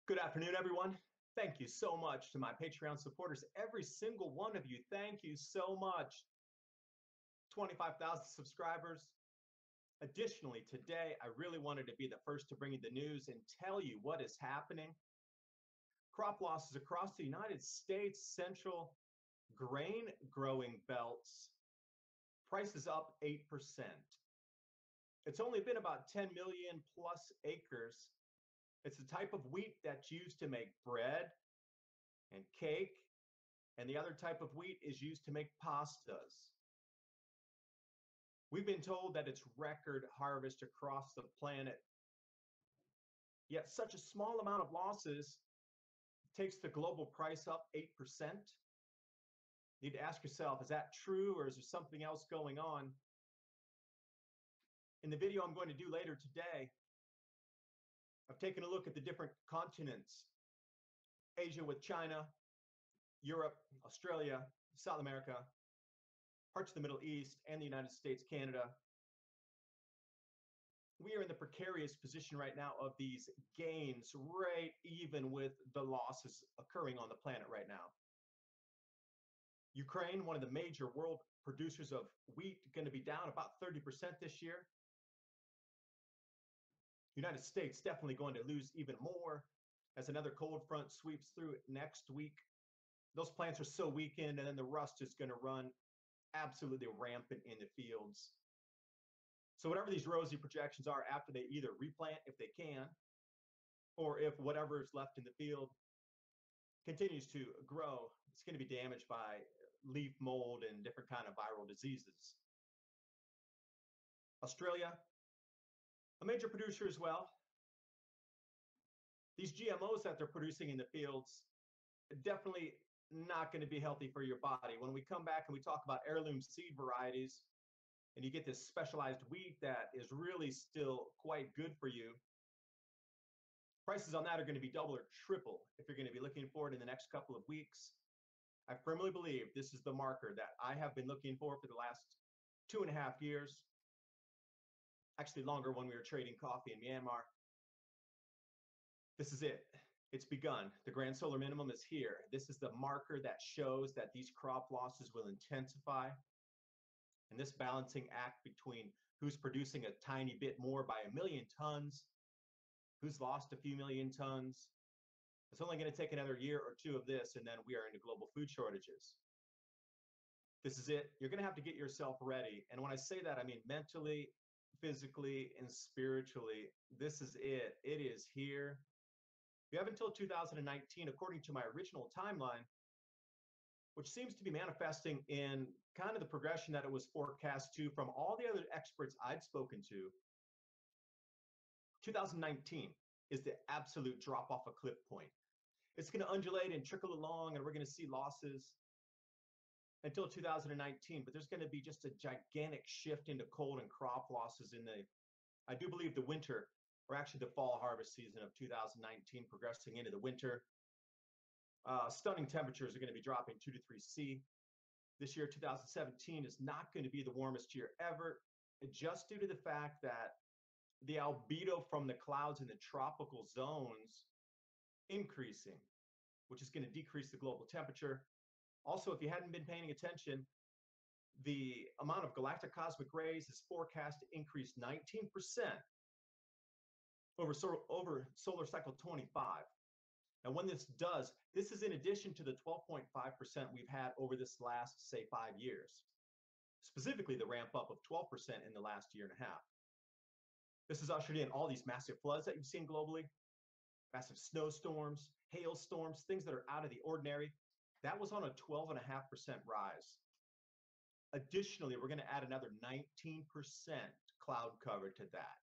Good afternoon, everyone. Thank you so much to my Patreon supporters. Every single one of you, thank you so much. 25,000 subscribers. Additionally, today, I really wanted to be the first to bring you the news and tell you what is happening. Crop losses across the United States central grain growing belts. Prices up 8%. It's only been about 10 million plus acres. It's the type of wheat that's used to make bread and cake, and the other type of wheat is used to make pastas. We've been told that it's record harvest across the planet, yet such a small amount of losses takes the global price up 8%. You need to ask yourself, is that true or is there something else going on? In the video I'm going to do later today, I've taken a look at the different continents: Asia with China, Europe, Australia, South America, parts of the Middle East, and the United States, Canada. We are in the precarious position right now of these gains, right even with the losses occurring on the planet right now. Ukraine, one of the major world producers of wheat, going to be down about 30% this year. United States definitely going to lose even more as another cold front sweeps through next week. Those plants are so weakened, and then the rust is going to run absolutely rampant in the fields. So whatever these rosy projections are after they either replant if they can, or if whatever is left in the field continues to grow, it's going to be damaged by leaf mold and different kind of viral diseases. Australia, a major producer as well. These GMOs that they're producing in the fields, definitely not going to be healthy for your body. When we come back and we talk about heirloom seed varieties, and you get this specialized wheat that is really still quite good for you, prices on that are going to be double or triple if you're going to be looking for it in the next couple of weeks. I firmly believe this is the marker that I have been looking for the last 2.5 years, actually longer when we were trading coffee in Myanmar. This is it. It's begun. The grand solar minimum is here. This is the marker that shows that these crop losses will intensify. And this balancing act between who's producing a tiny bit more by 1 million tons, who's lost a few million tons, it's only going to take another year or two of this, and then we are into global food shortages. This is it. You're going to have to get yourself ready. And when I say that, I mean mentally, physically, and spiritually. This is it. It is here. You have until 2019, according to my original timeline, which seems to be manifesting in kind of the progression that it was forecast to from all the other experts I'd spoken to. 2019 is the absolute drop off a cliff point. It's going to undulate and trickle along, and we're going to see losses until 2019, but there's going to be just a gigantic shift into cold and crop losses in I do believe the winter, or actually the fall harvest season of 2019, progressing into the winter. Stunning temperatures are going to be dropping 2 to 3 C. This year, 2017, is not going to be the warmest year ever, just due to the fact that the albedo from the clouds in the tropical zones increasing, which is going to decrease the global temperature. Also, if you hadn't been paying attention, the amount of galactic cosmic rays is forecast to increase 19% over solar cycle 25. And when this does, this is in addition to the 12.5% we've had over this last, say, 5 years. Specifically, the ramp up of 12% in the last year and a half. This has ushered in all these massive floods that you've seen globally, massive snowstorms, hailstorms, things that are out of the ordinary. That was on a 12.5% rise. Additionally, we're going to add another 19% cloud cover to that.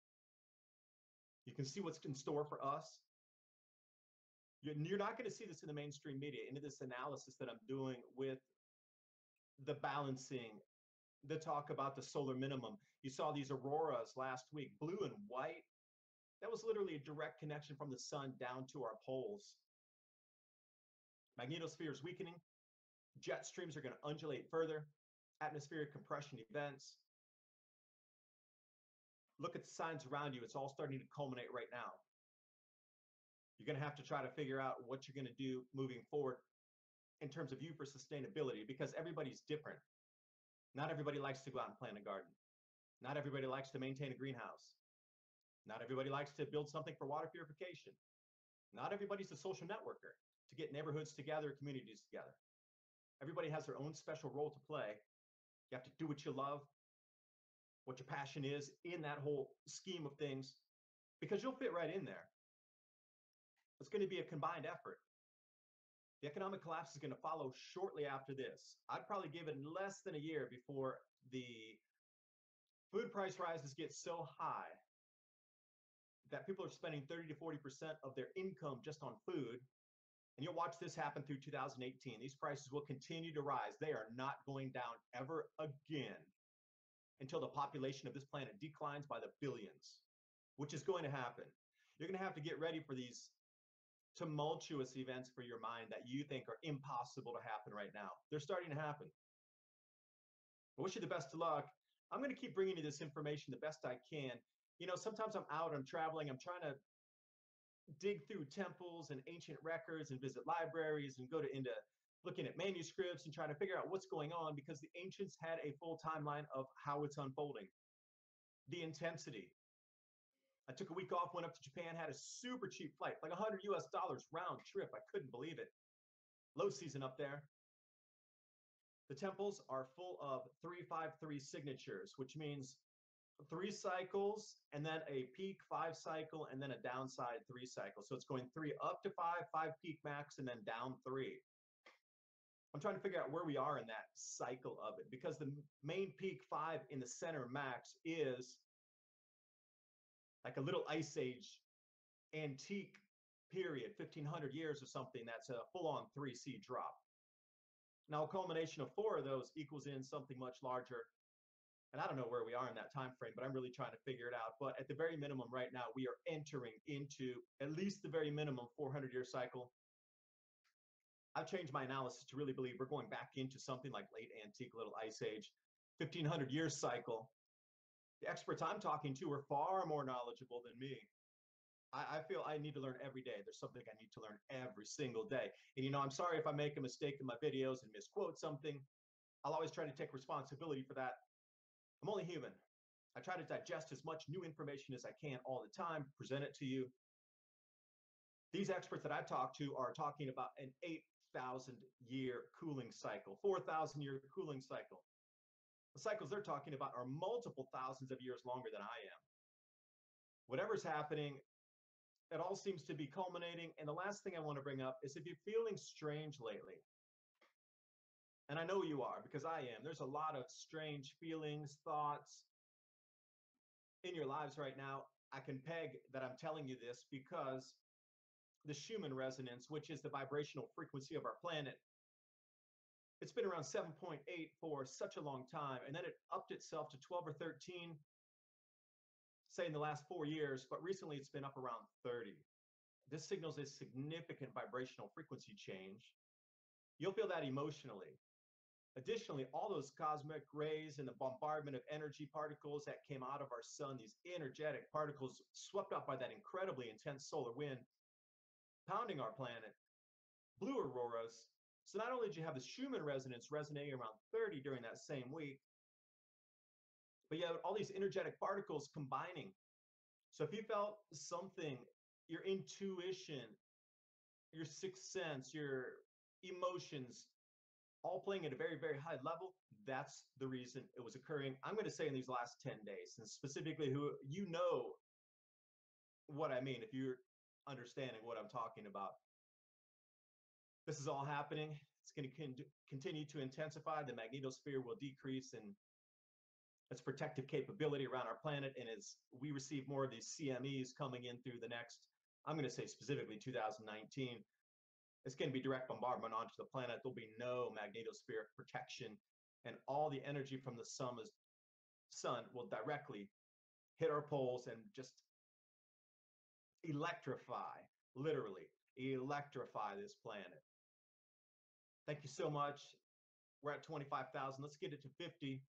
You can see what's in store for us. You're not going to see this in the mainstream media, into this analysis that I'm doing with the balancing, the talk about the solar minimum. You saw these auroras last week, blue and white. That was literally a direct connection from the sun down to our poles. Magnetosphere is weakening. Jet streams are going to undulate further. Atmospheric compression events. Look at the signs around you. It's all starting to culminate right now. You're You're going to have to try to figure out what you're going to do moving forward in terms of you for sustainability, because everybody's different. Not everybody likes to go out and plant a garden. Not everybody likes to maintain a greenhouse. Not everybody likes to build something for water purification. Not everybody's a social networker to get neighborhoods together, communities together. Everybody has their own special role to play. You have to do what you love, what your passion is in that whole scheme of things, because you'll fit right in there. It's going to be a combined effort. The economic collapse is going to follow shortly after this. I'd probably give it less than a year before the food price rises get so high that people are spending 30 to 40% of their income just on food. And you'll watch this happen through 2018. These prices will continue to rise. They are not going down ever again until the population of this planet declines by the billions, which is going to happen. You're going to have to get ready for these tumultuous events for your mind that you think are impossible to happen right now. They're starting to happen. I wish you the best of luck. I'm going to keep bringing you this information the best I can. You know, sometimes I'm out, I'm traveling, I'm trying to dig through temples and ancient records and visit libraries and go into looking at manuscripts and trying to figure out what's going on, because the ancients had a full timeline of how it's unfolding. The intensity. I took a week off, went up to Japan, had a super cheap flight, like $100 round trip. I couldn't believe it. Low season up there. The temples are full of 353 signatures, which means 3 cycles and then a peak 5 cycle and then a downside 3 cycle. So it's going 3 up to 5, 5 peak max, and then down 3. I'm trying to figure out where we are in that cycle of it, because the main peak 5 in the center max is like a little ice age antique period, 1500 years or something. That's a full-on 3C drop. Now, a culmination of 4 of those equals in something much larger. And I don't know where we are in that time frame, but I'm really trying to figure it out. But at the very minimum right now, we are entering into at least the very minimum 400-year cycle. I've changed my analysis to really believe we're going back into something like late antique, little ice age, 1500-year cycle. The experts I'm talking to are far more knowledgeable than me. I feel I need to learn every day. There's something I need to learn every single day. And, you know, I'm sorry if I make a mistake in my videos and misquote something. I'll always try to take responsibility for that. I'm only human. I try to digest as much new information as I can all the time, present it to you. These experts that I've talked to are talking about an 8,000-year cooling cycle, 4,000-year cooling cycle. The cycles they're talking about are multiple thousands of years longer than I am. Whatever's happening, it all seems to be culminating. And the last thing I want to bring up is, if you're feeling strange lately, and I know you are, because I am, there's a lot of strange feelings, thoughts in your lives right now. I can peg that I'm telling you this because the Schuman Resonance, which is the vibrational frequency of our planet, it's been around 7.8 for such a long time, and then it upped itself to 12 or 13, say in the last 4 years, but recently it's been up around 30. This signals a significant vibrational frequency change. You'll feel that emotionally. Additionally, all those cosmic rays and the bombardment of energy particles that came out of our sun, these energetic particles swept up by that incredibly intense solar wind, pounding our planet, blue auroras. So not only did you have the Schumann resonance resonating around 30 during that same week, but you have all these energetic particles combining. So if you felt something, your intuition, your sixth sense, your emotions, all playing at a very, very high level, that's the reason it was occurring. I'm going to say in these last 10 days, and specifically who you know what I mean, if you're understanding what I'm talking about. This is all happening. It's going to continue to intensify. The magnetosphere will decrease in its protective capability around our planet. And as we receive more of these CMEs coming in through the next, I'm going to say specifically 2019, it's going to be direct bombardment onto the planet. There'll be no magnetospheric protection, and all the energy from the sun will directly hit our poles and just electrify, literally electrify this planet. Thank you so much. We're at 25,000. Let's get it to 50.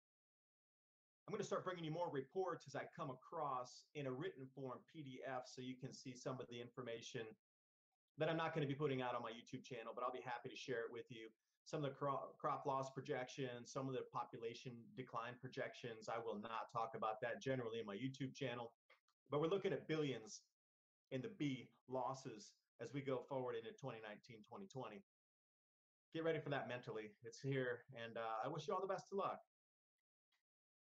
I'm going to start bringing you more reports as I come across in a written form PDF, so you can see some of the information that I'm not going to be putting out on my YouTube channel, but I'll be happy to share it with you. Some of the crop loss projections, some of the population decline projections. I will not talk about that generally in my YouTube channel, but we're looking at billions in the bee losses as we go forward into 2019, 2020. Get ready for that mentally. It's here, and I wish you all the best of luck.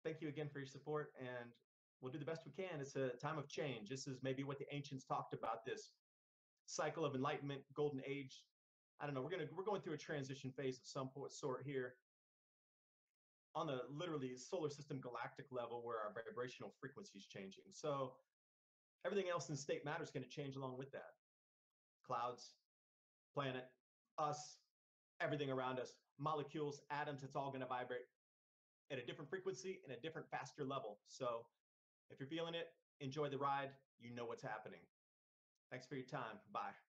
Thank you again for your support, and we'll do the best we can. It's a time of change. This is maybe what the ancients talked about, this cycle of enlightenment, golden age. I don't know. We're going through a transition phase of some sort here on the literally solar system galactic level, where our vibrational frequency is changing. So everything else in state matter is going to change along with that. Clouds, planet, us, everything around us, molecules, atoms, it's all going to vibrate at a different frequency and a different, faster level. So if you're feeling it, enjoy the ride. You know what's happening. Thanks for your time. Bye.